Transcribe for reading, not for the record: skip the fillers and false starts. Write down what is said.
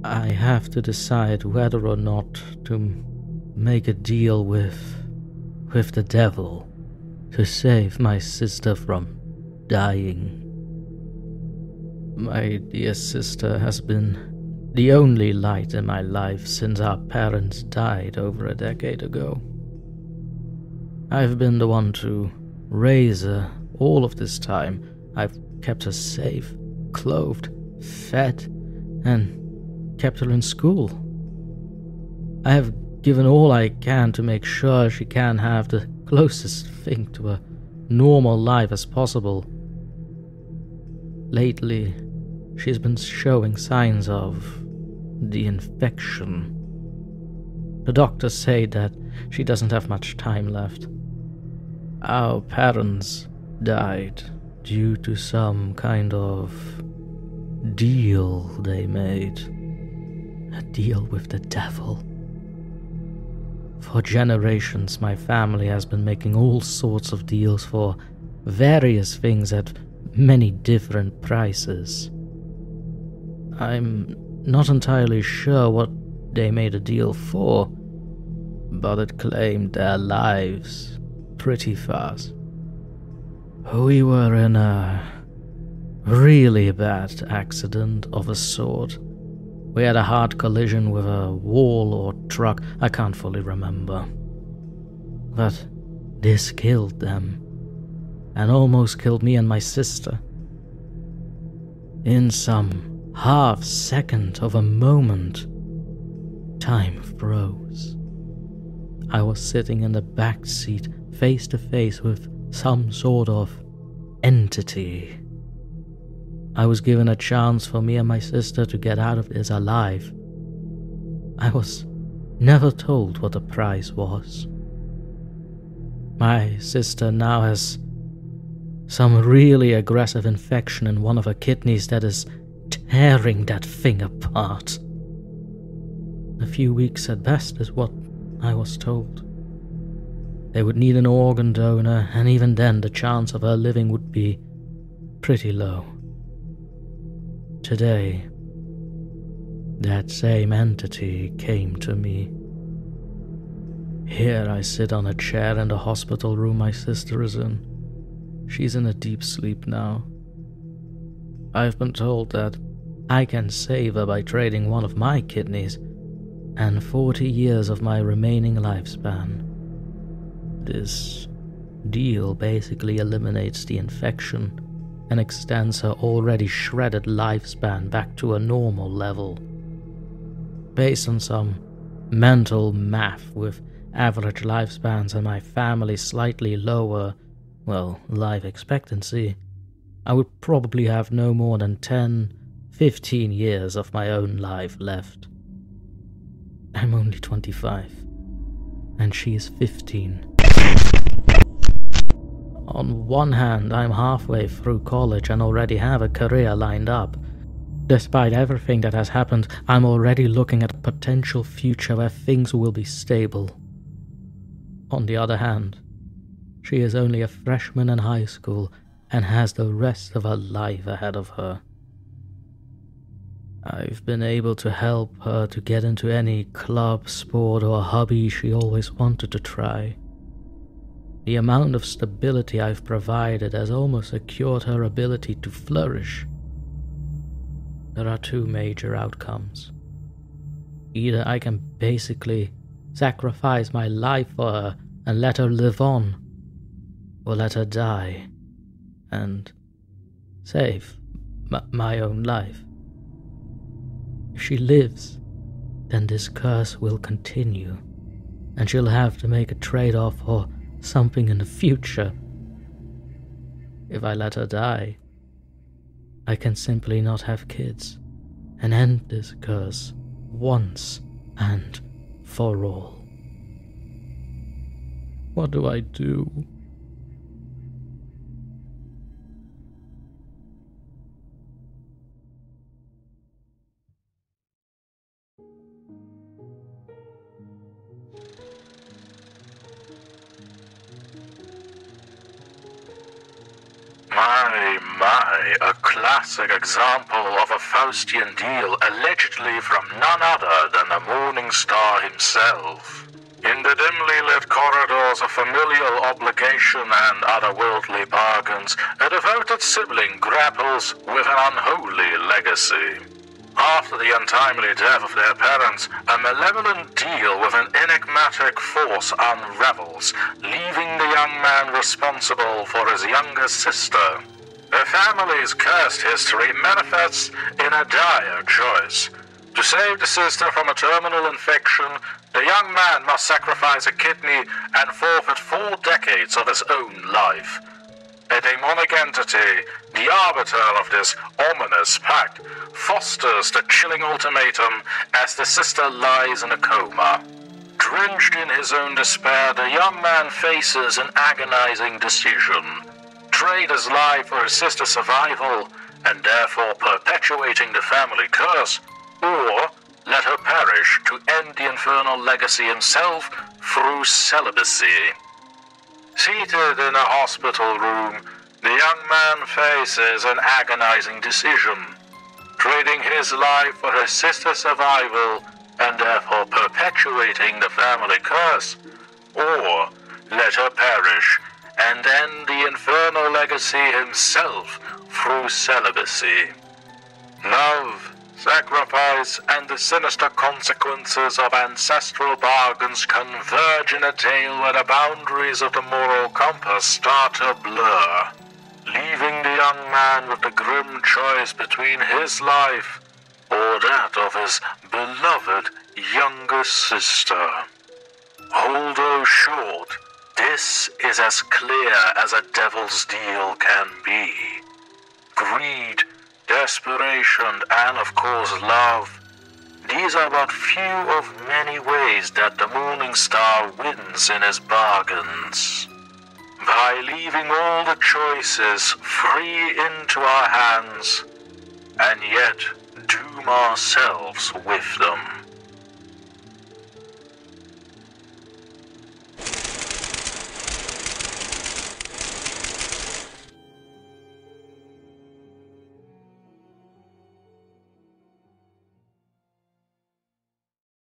I have to decide whether or not to make a deal with the devil to save my sister from dying. My dear sister has been the only light in my life since our parents died over a decade ago. I've been the one to raise her all of this time. I've kept her safe, clothed, fed, and kept her in school. I have given all I can to make sure she can have the closest thing to a normal life as possible. Lately, she's been showing signs of the infection. The doctors say that she doesn't have much time left. Our parents died due to some kind of deal they made. A deal with the devil. For generations, my family has been making all sorts of deals for various things at many different prices. I'm not entirely sure what they made a deal for, but it claimed their lives pretty fast. We were in a really bad accident of a sort. We had a hard collision with a wall or truck, I can't fully remember. But this killed them, and almost killed me and my sister. In some half second of a moment, time froze. I was sitting in the back seat, face to face with some sort of entity. I was given a chance for me and my sister to get out of this alive. I was never told what the price was. My sister now has some really aggressive infection in one of her kidneys that is tearing that thing apart. A few weeks at best is what I was told. They would need an organ donor, and even then the chance of her living would be pretty low. Today, that same entity came to me. Here I sit on a chair in the hospital room my sister is in. She's in a deep sleep now. I've been told that I can save her by trading one of my kidneys and 40 years of my remaining lifespan. This deal basically eliminates the infection and extends her already shredded lifespan back to a normal level. Based on some mental math with average lifespans and my family's slightly lower, life expectancy, I would probably have no more than 10-15 years of my own life left. I'm only 25, and she is 15. On one hand, I'm halfway through college and already have a career lined up. Despite everything that has happened, I'm already looking at a potential future where things will be stable. On the other hand, she is only a freshman in high school and has the rest of her life ahead of her. I've been able to help her to get into any club, sport, or hobby she always wanted to try. The amount of stability I've provided has almost secured her ability to flourish. There are two major outcomes. Either I can basically sacrifice my life for her and let her live on, or let her die and save my own life. If she lives, then this curse will continue, and she'll have to make a trade-off for something in the future. If I let her die, I can simply not have kids and end this curse once and for all. What do I do? My, a classic example of a Faustian deal allegedly from none other than the Morning Star himself. In the dimly lit corridors of familial obligation and otherworldly bargains, a devoted sibling grapples with an unholy legacy. After the untimely death of their parents, a malevolent deal with an enigmatic force unravels, leaving the young man responsible for his younger sister. The family's cursed history manifests in a dire choice. To save the sister from a terminal infection, the young man must sacrifice a kidney and forfeit 4 decades of his own life. A demonic entity, the arbiter of this ominous pact, fosters the chilling ultimatum as the sister lies in a coma. Drenched in his own despair, the young man faces an agonizing decision. Trade his life for his sister's survival, and therefore perpetuating the family curse, or let her perish to end the infernal legacy himself through celibacy. Seated in a hospital room, the young man faces an agonizing decision. Trading his life for his sister's survival, and therefore perpetuating the family curse, or let her perish and end the infernal legacy himself through celibacy. Love, sacrifice, and the sinister consequences of ancestral bargains converge in a tale where the boundaries of the moral compass start to blur, leaving the young man with the grim choice between his life or that of his beloved younger sister. Although short, this is as clear as a devil's deal can be. Greed, desperation, and of course love. These are but few of many ways that the Morning Star wins in his bargains. By leaving all the choices free into our hands, and yet doom ourselves with them.